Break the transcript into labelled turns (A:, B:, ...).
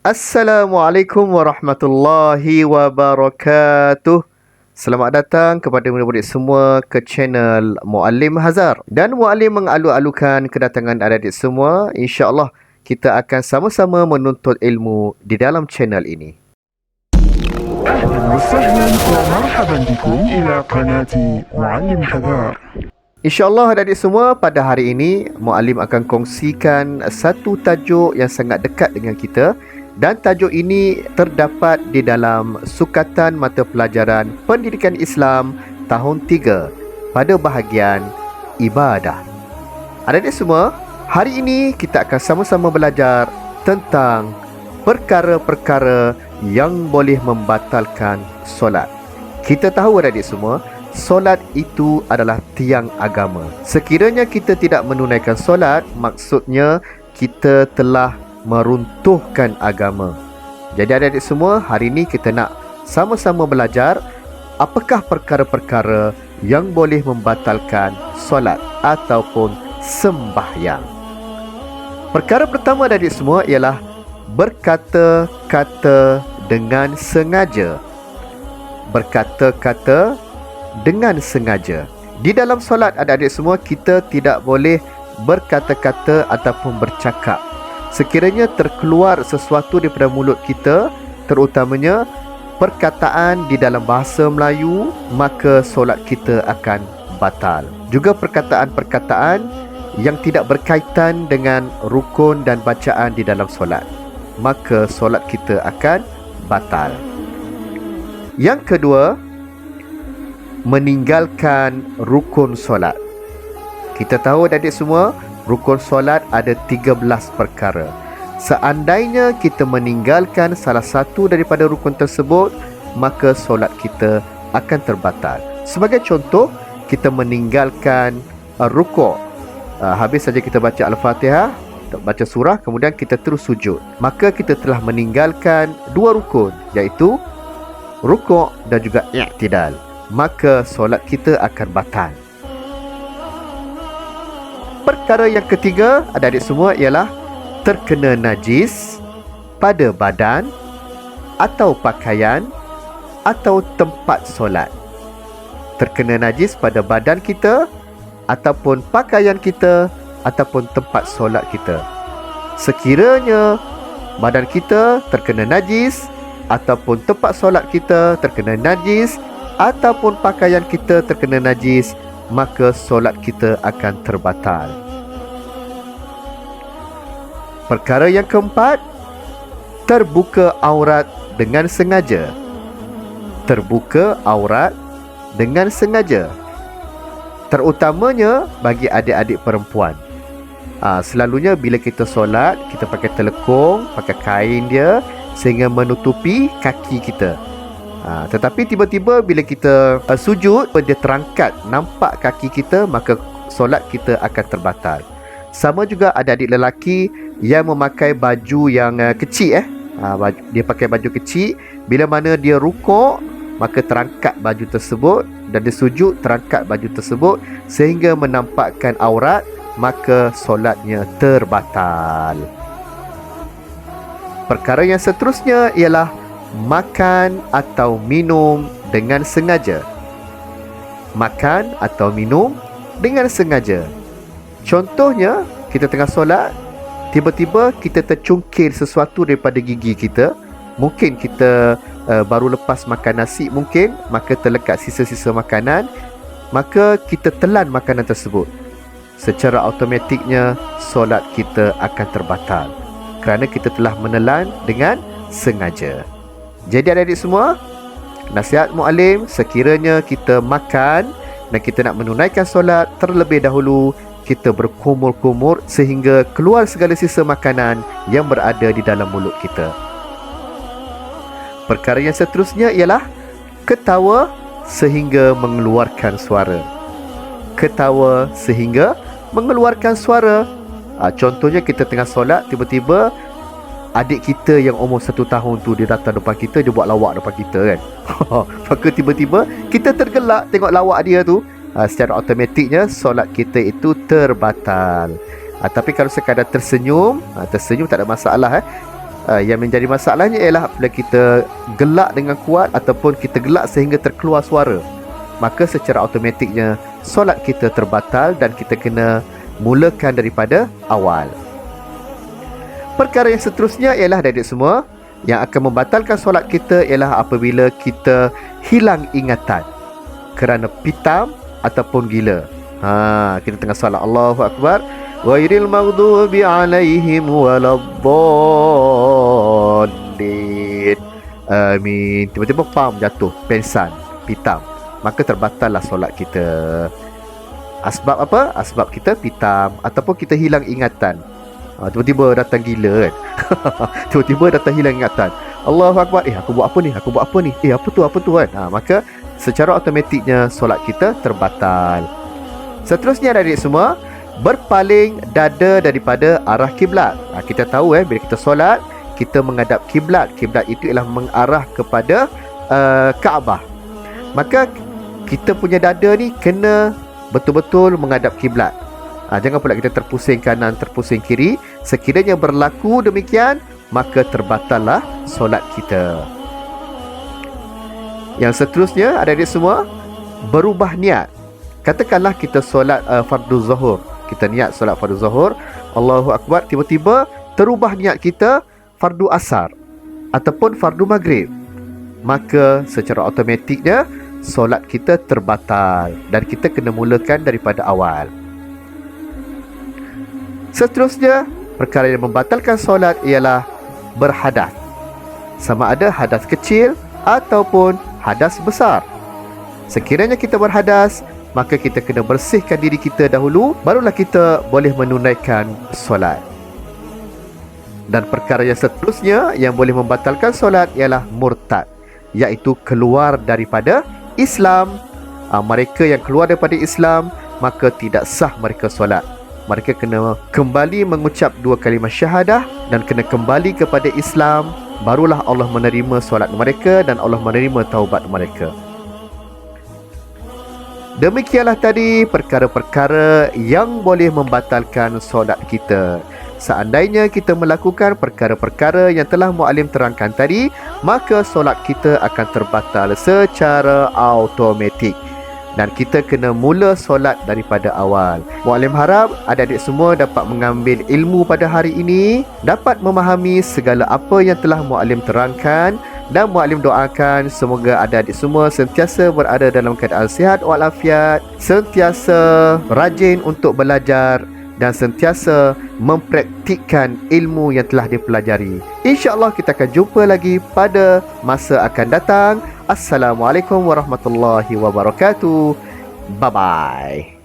A: Assalamualaikum warahmatullahi wabarakatuh. Selamat datang kepada murid-murid semua ke channel Muallim Hazar. Dan Muallim mengalu-alukan kedatangan adik-adik semua. InsyaAllah kita akan sama-sama menuntut ilmu di dalam channel ini.
B: أهلا وسهلا ومرحبا بكم إلى قناة معلم حذار.
A: InsyaAllah adik-adik semua, pada hari ini Muallim akan kongsikan satu tajuk yang sangat dekat dengan kita. Dan tajuk ini terdapat di dalam Sukatan Mata Pelajaran Pendidikan Islam tahun 3 pada bahagian Ibadah. Adik-adik semua, hari ini kita akan sama-sama belajar tentang perkara-perkara yang boleh membatalkan solat. Kita tahu adik-adik semua, solat itu adalah tiang agama. Sekiranya kita tidak menunaikan solat, maksudnya kita telah meruntuhkan agama. Jadi adik-adik semua, hari ini kita nak sama-sama belajar apakah perkara-perkara yang boleh membatalkan solat ataupun sembahyang. Perkara pertama adik-adik semua ialah berkata-kata dengan sengaja. Berkata-kata dengan sengaja. Di dalam solat adik-adik semua, kita tidak boleh berkata-kata ataupun bercakap. Sekiranya terkeluar sesuatu daripada mulut kita, terutamanya perkataan di dalam bahasa Melayu, maka solat kita akan batal. Juga perkataan-perkataan yang tidak berkaitan dengan rukun dan bacaan di dalam solat, maka solat kita akan batal. Yang kedua, meninggalkan rukun solat. Kita tahu adik-adik semua, rukun solat ada 13 perkara. Seandainya kita meninggalkan salah satu daripada rukun tersebut, maka solat kita akan terbatal. Sebagai contoh, kita meninggalkan rukuk. Habis saja kita baca Al-Fatihah, baca surah, kemudian kita terus sujud, maka kita telah meninggalkan dua rukun, iaitu rukuk dan juga i'tidal. Maka solat kita akan batal. Perkara yang ketiga adik-adik semua ialah terkena najis pada badan atau pakaian atau tempat solat. Terkena najis pada badan kita ataupun pakaian kita ataupun tempat solat kita. Sekiranya badan kita terkena najis ataupun tempat solat kita terkena najis ataupun pakaian kita terkena najis, maka solat kita akan terbatal. Perkara yang keempat, terbuka aurat dengan sengaja. Terbuka aurat dengan sengaja, terutamanya bagi adik-adik perempuan. Selalunya bila kita solat, kita pakai telekung, pakai kain dia sehingga menutupi kaki kita. Tetapi tiba-tiba bila kita sujud, dia terangkat, nampak kaki kita, maka solat kita akan terbatal. Sama juga adik-adik lelaki yang memakai baju yang kecil. Dia pakai baju kecil, bila mana dia rukuk, maka terangkat baju tersebut, dan dia sujud, terangkat baju tersebut sehingga menampakkan aurat, maka solatnya terbatal. Perkara yang seterusnya ialah makan atau minum dengan sengaja. Makan atau minum dengan sengaja. Contohnya, kita tengah solat, tiba-tiba kita tercungkil sesuatu daripada gigi kita. Mungkin kita baru lepas makan nasi mungkin, maka terlekat sisa-sisa makanan, maka kita telan makanan tersebut. Secara automatiknya solat kita akan terbatal kerana kita telah menelan dengan sengaja. Jadi adik-adik semua, nasihat Muallim, sekiranya kita makan dan kita nak menunaikan solat, terlebih dahulu kita berkumur-kumur sehingga keluar segala sisa makanan yang berada di dalam mulut kita. Perkara yang seterusnya ialah ketawa sehingga mengeluarkan suara. Ketawa sehingga mengeluarkan suara. Contohnya kita tengah solat, tiba-tiba adik kita yang umur 1 tahun tu dia datang depan kita, dia buat lawak depan kita kan. Maka tiba-tiba kita tergelak tengok lawak dia tu, secara automatiknya solat kita itu terbatal. Tapi kalau sekadar tersenyum, tersenyum tak ada masalah. Yang menjadi masalahnya ialah apabila kita gelak dengan kuat ataupun kita gelak sehingga terkeluar suara, maka secara automatiknya solat kita terbatal dan kita kena mulakan daripada awal. Perkara yang seterusnya ialah adik-adik semua, yang akan membatalkan solat kita ialah apabila kita hilang ingatan kerana pitam ataupun gila. Kita tengah solat, Allahu Akbar, ghairil maghdubi alaihim waladdallin, amin, tiba-tiba pam jatuh, pensan, pitam, maka terbatallah solat kita. Asbab apa? Asbab kita pitam ataupun kita hilang ingatan. Tiba-tiba datang gila kan. Tiba-tiba datang hilang ingatan. Allahu Akbar, aku buat apa ni? Aku buat apa ni? Apa tu kan? Maka secara automatiknya solat kita terbatal. Seterusnya adik-adik semua, berpaling dada daripada arah kiblat. Kita tahu bila kita solat, kita menghadap kiblat. Kiblat itu ialah mengarah kepada Kaabah. Maka kita punya dada ni kena betul-betul menghadap kiblat. Jangan pula kita terpusing kanan, terpusing kiri. Sekiranya berlaku demikian, maka terbatallah solat kita. Yang seterusnya adik-adik semua, berubah niat. Katakanlah kita solat fardu zuhur. Kita niat solat fardu zuhur, Allahu Akbar, tiba-tiba terubah niat kita fardu asar ataupun fardu maghrib, maka secara automatiknya solat kita terbatal dan kita kena mulakan daripada awal. Seterusnya, perkara yang membatalkan solat ialah berhadas, sama ada hadas kecil ataupun hadas besar. Sekiranya kita berhadas, maka kita kena bersihkan diri kita dahulu, barulah kita boleh menunaikan solat. Dan perkara yang seterusnya yang boleh membatalkan solat ialah murtad, iaitu keluar daripada Islam. Mereka yang keluar daripada Islam, maka tidak sah mereka solat. Mereka kena kembali mengucap 2 kalimah syahadah dan kena kembali kepada Islam, barulah Allah menerima solat mereka dan Allah menerima taubat mereka. Demikianlah tadi perkara-perkara yang boleh membatalkan solat kita. Seandainya kita melakukan perkara-perkara yang telah muallim terangkan tadi, maka solat kita akan terbatal secara automatik dan kita kena mula solat daripada awal. Muallim harap adik-adik semua dapat mengambil ilmu pada hari ini, dapat memahami segala apa yang telah muallim terangkan, dan muallim doakan semoga adik-adik semua sentiasa berada dalam keadaan sihat walafiat, sentiasa rajin untuk belajar dan sentiasa mempraktikkan ilmu yang telah dipelajari. InsyaAllah kita akan jumpa lagi pada masa akan datang. Assalamualaikum warahmatullahi wabarakatuh. Bye-bye.